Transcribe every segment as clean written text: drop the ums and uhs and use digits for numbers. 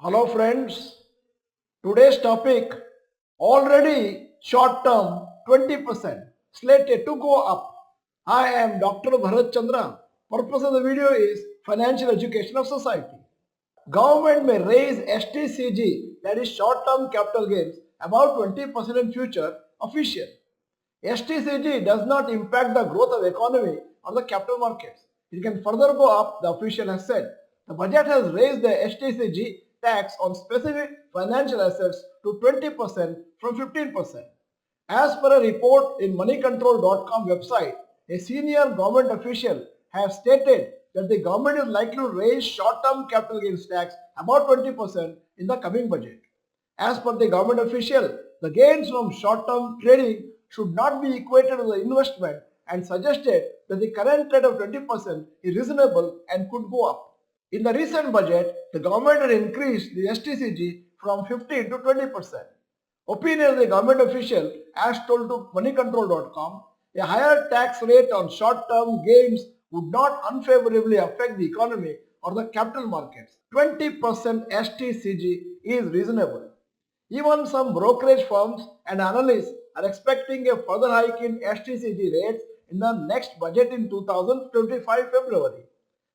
Hello friends, today's topic already short term 20% slated to go up. I am Dr. Bharath Chandra. Purpose of the video is financial education of society. Government may raise STCG, that is short term capital gains, about 20% in future. Official. STCG does not impact the growth of economy or the capital markets. It can further go up, the official has said. The budget has raised the STCG tax on specific financial assets to 20% from 15%. As per a report in moneycontrol.com website, a senior government official has stated that the government is likely to raise short-term capital gains tax about 20% in the coming budget. As per the government official, the gains from short-term trading should not be equated to the investment and suggested that the current rate of 20% is reasonable and could go up. In the recent budget, the government had increased the STCG from 15 to 20%. Opinion of the government official, as told to moneycontrol.com, a higher tax rate on short-term gains would not unfavorably affect the economy or the capital markets. 20% STCG is reasonable. Even some brokerage firms and analysts are expecting a further hike in STCG rates in the next budget in 2025 February.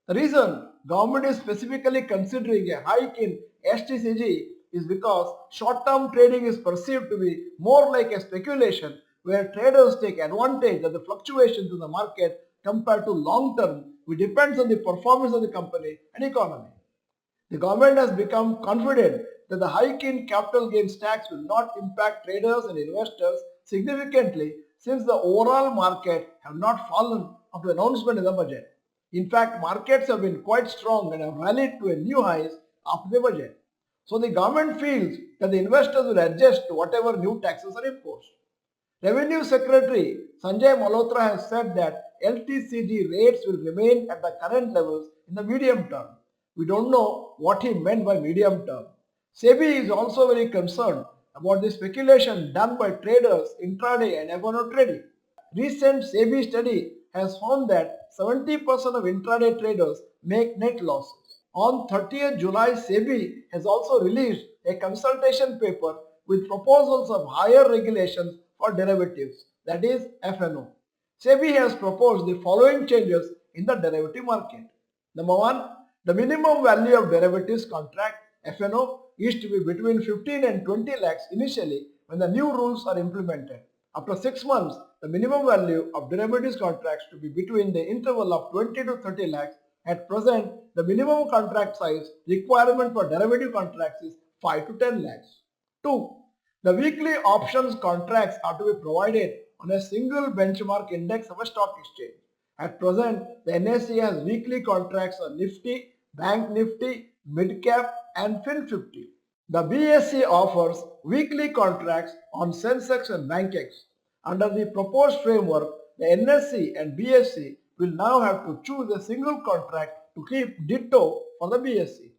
The reason government is specifically considering a hike in STCG is because short-term trading is perceived to be more like a speculation where traders take advantage of the fluctuations in the market compared to long-term, which depends on the performance of the company and economy. The government has become confident that the hike in capital gains tax will not impact traders and investors significantly since the overall market have not fallen after the announcement in the budget. In fact, markets have been quite strong and have rallied to a new highs after the budget. So the government feels that the investors will adjust to whatever new taxes are imposed. Revenue Secretary Sanjay Malhotra has said that LTCG rates will remain at the current levels in the medium term. We don't know what he meant by medium term. SEBI is also very concerned about the speculation done by traders intraday and F&O trading. Recent SEBI study has found that 70% of intraday traders make net losses. On 30th July, SEBI has also released a consultation paper with proposals of higher regulations for derivatives, that is F&O. SEBI has proposed the following changes in the derivative market. Number one, the minimum value of derivatives contract F&O is to be between 15 and 20 lakhs initially when the new rules are implemented. After 6 months, the minimum value of derivatives contracts to be between the interval of 20 to 30 lakhs. At present, the minimum contract size requirement for derivative contracts is 5 to 10 lakhs. 2. The weekly options contracts are to be provided on a single benchmark index of a stock exchange. At present, the NSE has weekly contracts on Nifty, Bank Nifty, Midcap and Fin50. The BSE offers weekly contracts on Sensex and BankX. Under the proposed framework, the NSE and BSE will now have to choose a single contract to keep ditto for the BSE.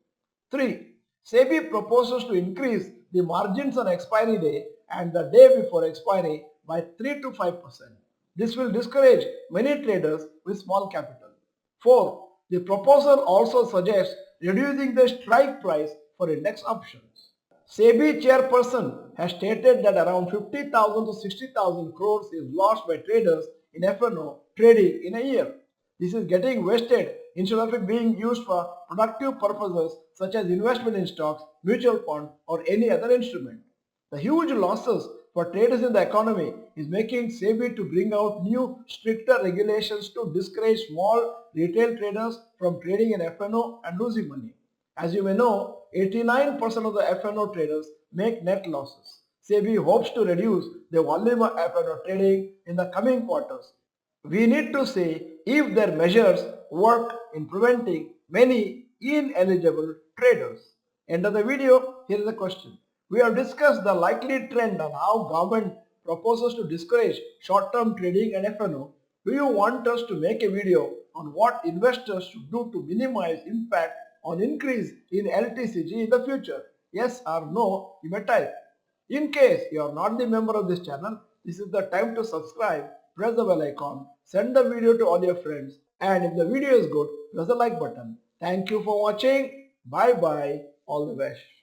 3. SEBI proposes to increase the margins on expiry day and the day before expiry by 3 to 5%. This will discourage many traders with small capital. 4. The proposal also suggests reducing the strike price for index options. SEBI chairperson has stated that around 50,000 to 60,000 crores is lost by traders in F&O trading in a year. This is getting wasted instead of it being used for productive purposes such as investment in stocks, mutual fund or any other instrument. The huge losses for traders in the economy is making SEBI to bring out new stricter regulations to discourage small retail traders from trading in F&O and losing money. As you may know, 89% of the F&O traders make net losses. SEBI hopes to reduce the volume of F&O trading in the coming quarters. We need to see if their measures work in preventing many ineligible traders. End of the video, here is a question. We have discussed the likely trend on how government proposes to discourage short-term trading and F&O. Do you want us to make a video on what investors should do to minimize impact on increase in LTCG in the future? Yes or no, you may type. In case you are not the member of this channel, this is the time to subscribe, press the bell icon, send the video to all your friends, and if the video is good, press the like button. Thank you for watching. Bye bye. All the best.